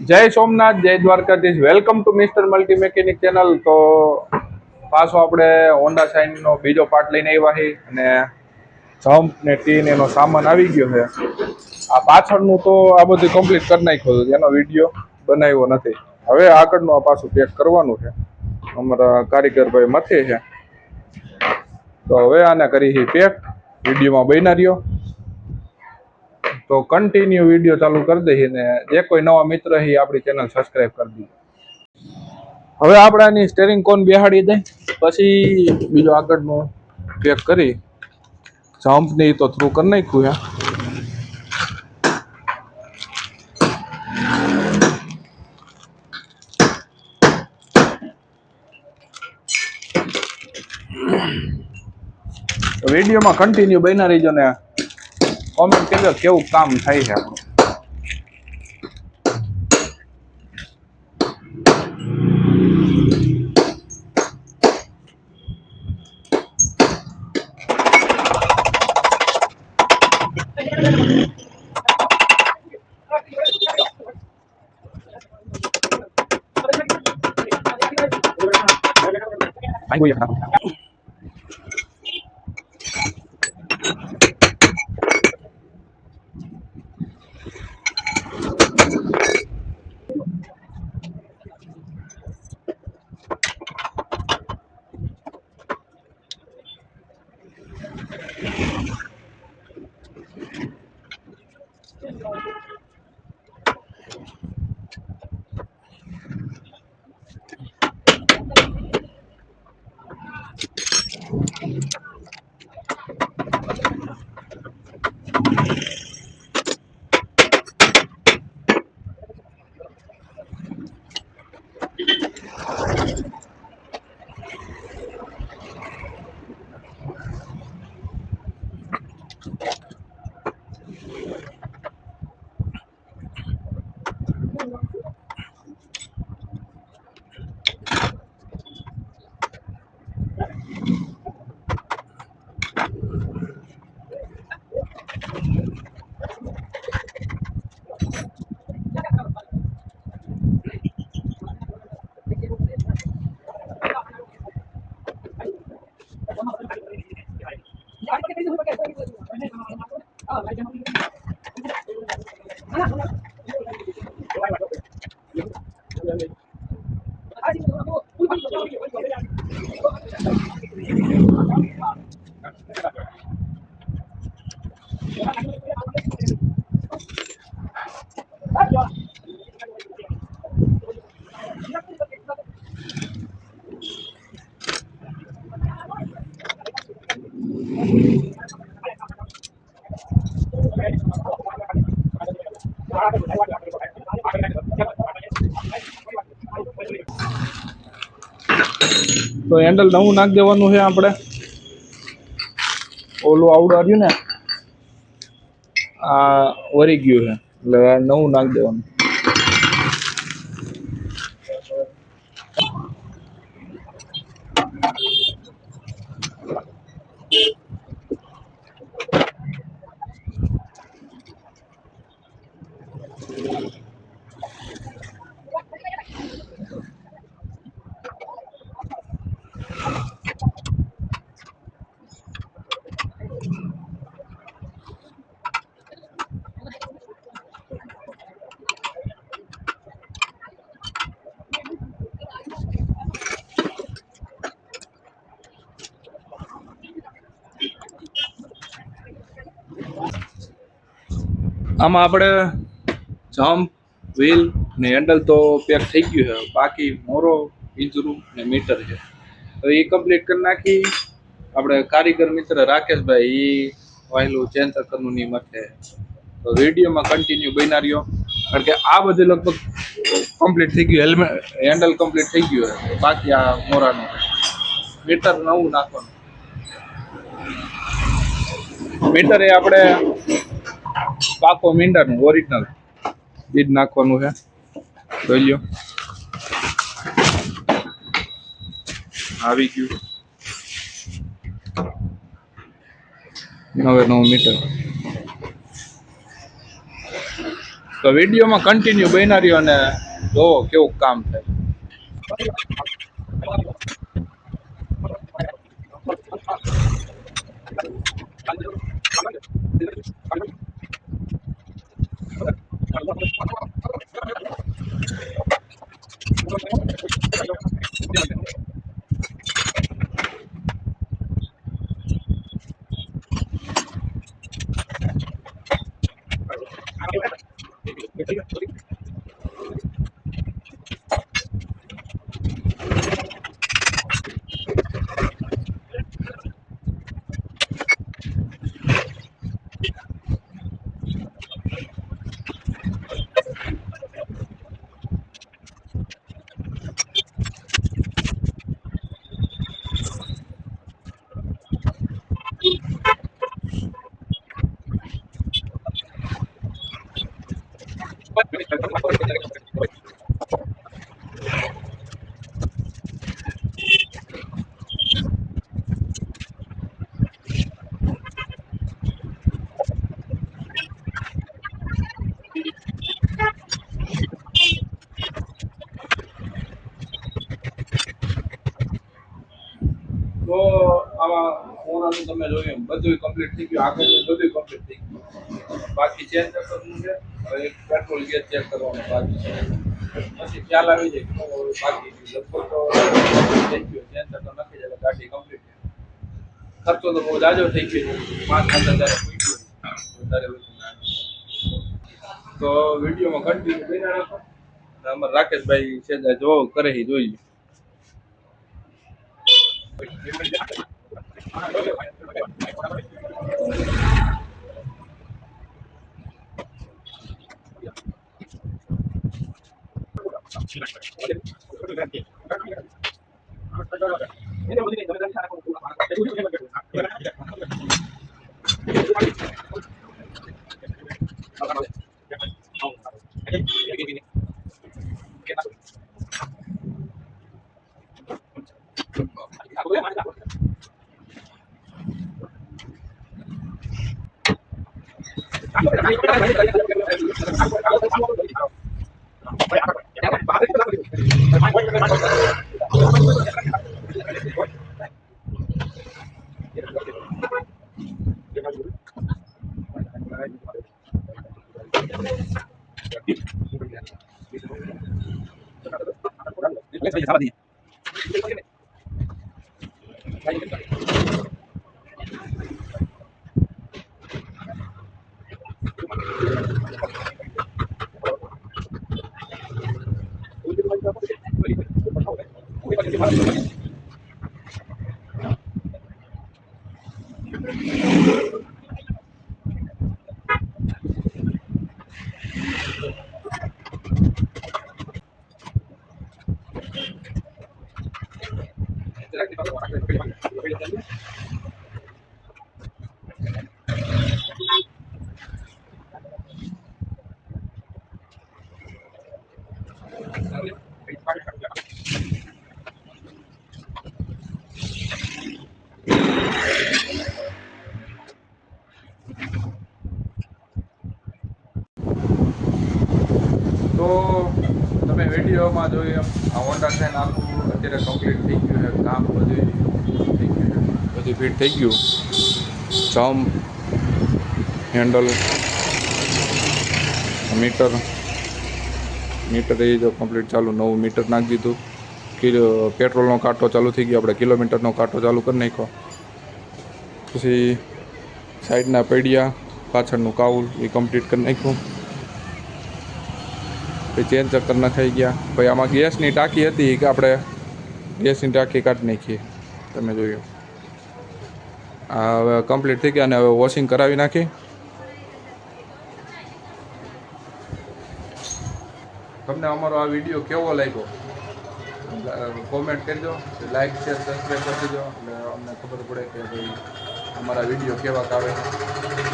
જય સોમનાથ, જય Dwarkadhish. Welcome to mister multi mechanic channel. તો પાછો આપણે હોન્ડા શાઇન નો બીજો પાર્ટ લઈને આવ્યા છીએ અને જમ્પ ને ટીન એનો સામાન આવી ગયો છે. આ પાછળનું તો આ બધું કમ્પ્લીટ કરી નાખ્યું હતું, એનો વિડીયો બનાવ્યો નથી. હવે આગળનું આ પાછું પેક કરવાનું છે. અમારા કારીગરભાઈ મથે છે, તો હવે આને કરી પેક. વિડીયોમાં બન્યા રહ્યો તો કન્ટિન્યુ વિડીયો ચાલુ કરી દઈએ ને જે કોઈ નવા મિત્ર છે આપણી ચેનલ સબસ્ક્રાઇબ કરી દીધી. હવે આપણે આની સ્ટેરિંગ કોન બેહાડી દઈ, પછી બીજો આગળનું પેક કરી જમ્પની તો થ્રુ કરી નાખ્યું છે. વિડીયોમાં કન્ટિન્યુ બન્યા રહીજો ને કોમેન્ટ કરજો કેવું કામ થાય છે આપણું. તો હેન્ડલ નવું નાખી દેવાનું છે. આપણે ઓલું આવડું આવ્યું ને આ વરી ગયું છે, એટલે નવું નાખી દેવાનું. આમાં આપણે જમ્પ, વ્હીલ ને હેન્ડલ તો પેક થઈ ગયું છે. બાકી મોરો, પિંજરું ને મીટર છે, તો એ કમ્પ્લીટ કરી નાખી. આપણે કારીગર મિત્ર રાકેશભાઈ એ વાયલું ચેન્જ કરવાનું ની મતે, તો વિડીયોમાં કન્ટિન્યુ બન્યા રહ્યો. કારણ કે આ બધું લગભગ કમ્પ્લીટ થઈ ગયું. હેન્ડલ કમ્પ્લીટ થઈ ગયું છે, બાકી આ મોરાનું મીટર નવું નાખવાનું. મીટર એ આપણે પાકો મીંડાનું ઓરિજિનલ બીજ નાખવાનું છે. જોઈ લ્યો, આવી ગયું. નવે 9 મીટર. તો વિડીયોમાં કન્ટિન્યુ બન્યા રહ્યો અને જોવો કેવું કામ થાય. તો આમાં ઓરાનું તમે જોયું બધું કમ્પ્લીટ થઈ ગયું, આગળ બધું કમ્પ્લીટ થઈ ગયું. બાકી ચેન્જ કરવાનું છે. હવે એક પેટ્રોલ ગેસ ચેક કરવાનો બાકી છે. પછી ખ્યાલ આવી જાય કે બાકી લગભગ તો થઈ ગયો ચેન્જ તો નથી જાય ગાડી કમ્પ્લીટ. ખર્ચો તો બહુ જાજો થઈ ગયો, 5,000 પૂછ્યું વધારે તો વિડીયોમાં કન્ટિન્યુ બન્યા રાખો. અમારા રાકેશભાઈ છે જો કરે જોઈ. તો તમે વિડીયોમાં જોયું એમ આ હોન્ડા સાઇન આખું અત્યારે કમ્પ્લીટ થઈ ગયું છે, કામ બધું થઈ ગયું છે, બધું ફિટ થઈ ગયું. જમ્પ હેન્ડલ મીટર એ જો કમ્પ્લીટ ચાલુ, નવું મીટર નાખી દીધું. પેટ્રોલનો કાંટો ચાલુ થઈ ગયો, આપણે કિલોમીટરનો કાંટો ચાલુ કરી નાખ્યો. પછી સાઈડના પૈડિયા પાછળનું કાઉલ એ કમ્પ્લીટ કરી નાખ્યું. પછી ચેન ચક્કર નખાઈ ગયા. પછી આમાં ગેસની ટાંકી હતી કે આપણે ગેસની ટાંકી કાઢી નાખીએ. તમે જોયું આ હવે કમ્પ્લીટ થઈ ગયા અને હવે વોશિંગ કરાવી નાખી. તમને અમારો આ વિડીયો કેવો લાગ્યો કોમેન્ટ કરજો, લાઈક શેર સબસ્ક્રાઈબ કરી દેજો એટલે અમને ખબર પડે કે ભાઈ અમારા વિડીયો કેવાક આવે.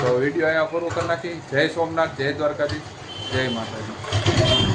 તો વિડીયો અહીંયા પૂરું કરી નાખી. જય સોમનાથ, જય દ્વારકાધીશ, જય માતાજી.